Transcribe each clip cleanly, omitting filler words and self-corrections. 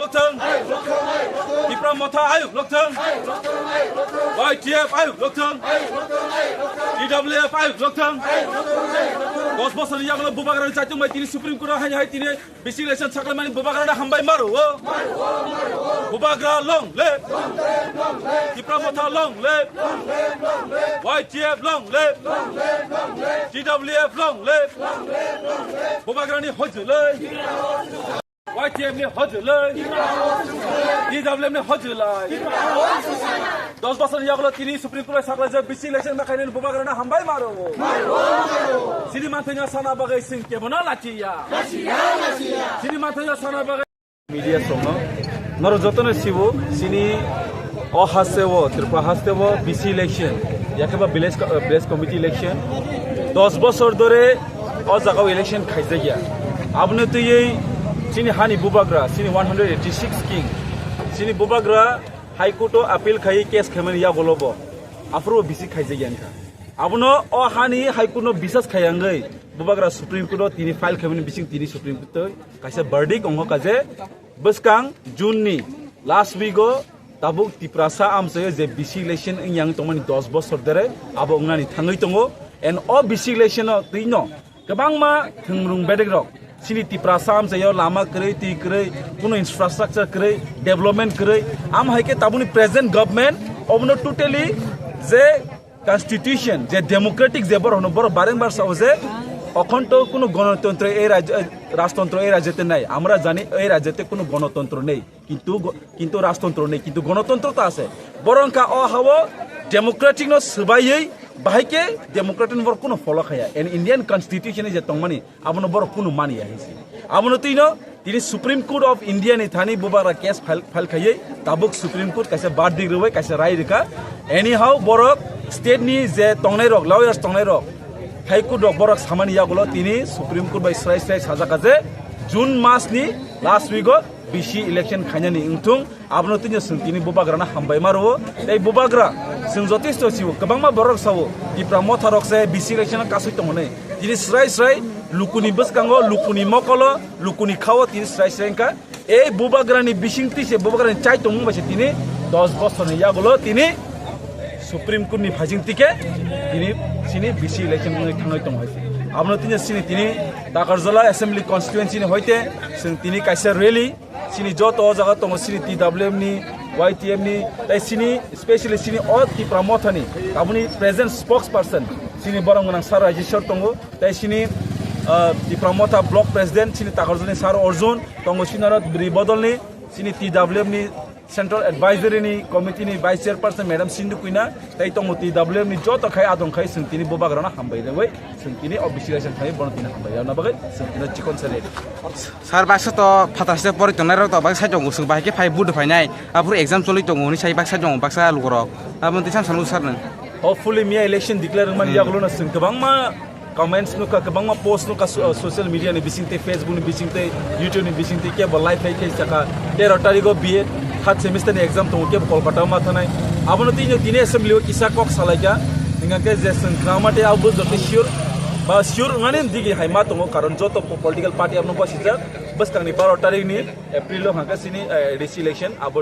lokthang Tipra Motha ayuk lokthang YTF ayuk lokthang TWF ayuk lokthang 10 বছর ইয়াগুলো বুবাগরা চাইতো মাই তিনি supreme court high high তিনি basic election ছাকলে মানে বুবাগরা হামবাই মারো বুবাগরা লং লে Tipra Motha long live YTF long live TWF long live বুবাগরা নি হজলে YTF ni hojulai TWF ni hojulai 10 বছর ইয়াগুলো তিনি সুপ্রিম কোর্টে ছাকলে যে বেসিক ইলেকশন মাখাইনে বুবাগরা না হামবাই মারো Sini mantanya sana bagai sing kebona lacia. Sini mantanya sana bagai media songo. Noro jotone sibo sini o hasewo tripa hasewo BC election. Yakaba village committee election. 10 বছর ধরে o jagao election khaise gya. Abne to ei sini hani bubagra sini 186 king. Sini bubagra high court o appeal khai case khamani ya golobo. Afro BC khaise gya ka. Abono o hani haikuno bisas khayangai bubagra supreme court tini file khamini bising tini supreme court kaisa verdict ongo kaje buskang june ni last week o tabuk tiprasa amse je BC election yang tongmani 10 bochor dere abo ongani thangai tongo and o BC election o tino kabangma thungrung bedek rok sini tiprasa amse yo lama krei ti krei kuno infrastructure krei development krei am haike tabuni present government obno totally je Constitution যে Democratic যে বড় বড় বারংবার সাউজে অখণ্ড কোনো গণতন্ত্র এই রাজতন্ত্র এই রাজ্যতে নাই আমরা জানি এই রাজ্যতে কোনো গণতন্ত্র নেই কিন্তু রাজতন্ত্র নেই কিন্তু গণতন্ত্র তো আছে বরংকা অ হাও ডেমোক্রেটিক ন সবাইই বাহিকে ডেমোক্রেটিক বড় কোনো ফলো খায়া এন ইন্ডিয়ান কনস্টিটিউশনে যে তংমানি আবনো বড় কোনো মানি আহিছে আবনো তিনো তিনি সুপ্রিম কোর্ট অফ ইন্ডিয়া নি থানি বুবারা কেস ফাইল খাইয়ে তাবুক সুপ্রিম কোর্ট কাছে বার দিগ রবে কাছে রায় রেখা এনি হাউ বড় State ni je tongnai rok lawyers tongnai rok High Court rok borok samani yagulo tini Supreme Court by srai saja kaje June mas ni last week o BC election khainani ingtung abno tini sung tini bubagra na hambai maro ei bubagra sung jotisto sibo kabangma borok sawo Tipra Motha rok se BC election kasui tongone tini srai lukuni buskango lukuni mokolo lukuni khawo tini srai ka ei bubagra ni bisingti se bubagra ni chai tongmu base tini 10 বছর ni yagulo tini Supreme Court ni phajing tike tini sini BC election ni thangai tong hoise abno tini sini tini Dakarjala assembly constituency ni hoite sing tini kaisa rally sini joto jaga tong sini TWM ni YTM ni tai sini especially sini all Tipra Motha ni abuni present spokesperson sini borong nang sar register tongo tai sini Tipra Motha block president sini Dakarjala ni sar Arjun tongo sinarat bri bodol ni sini TWM ni Central Advisory ni Committee ni Vice Chairperson Madam Sindhu Kuina tai tong TWM ni joto khai adong khai singtini bubagra na hambai rewe singtini observation khai bontina hambai na bagai singtini chikon sare sar baksa to phatase pori tonai ro to baksa jong sung bai ke phai bud phainai apur exam choli tong ni sai baksa jong baksa lugorok abon tisan sanu sar na hopefully me election declare man yaglo na sing kabangma comments no ka kabangma post no ka social media ni bisingte Facebook ni bisingte YouTube ni bisingte ke ba live kai saka 13 tarikh biye third semester ni exam tong ke Kolkata ma thanai abono tini assembly o kisa kok salaiga ninga ke jesun gramate abu jote sure ngani digi haima tong karon joto political party amno basija bas kangni 12 tarikh ni April lo hanga sini election abo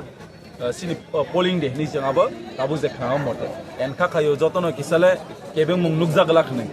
sini polling day ni jang abo abu je khama mote en kha khayo joto no kisale kebe mung nukja gala khne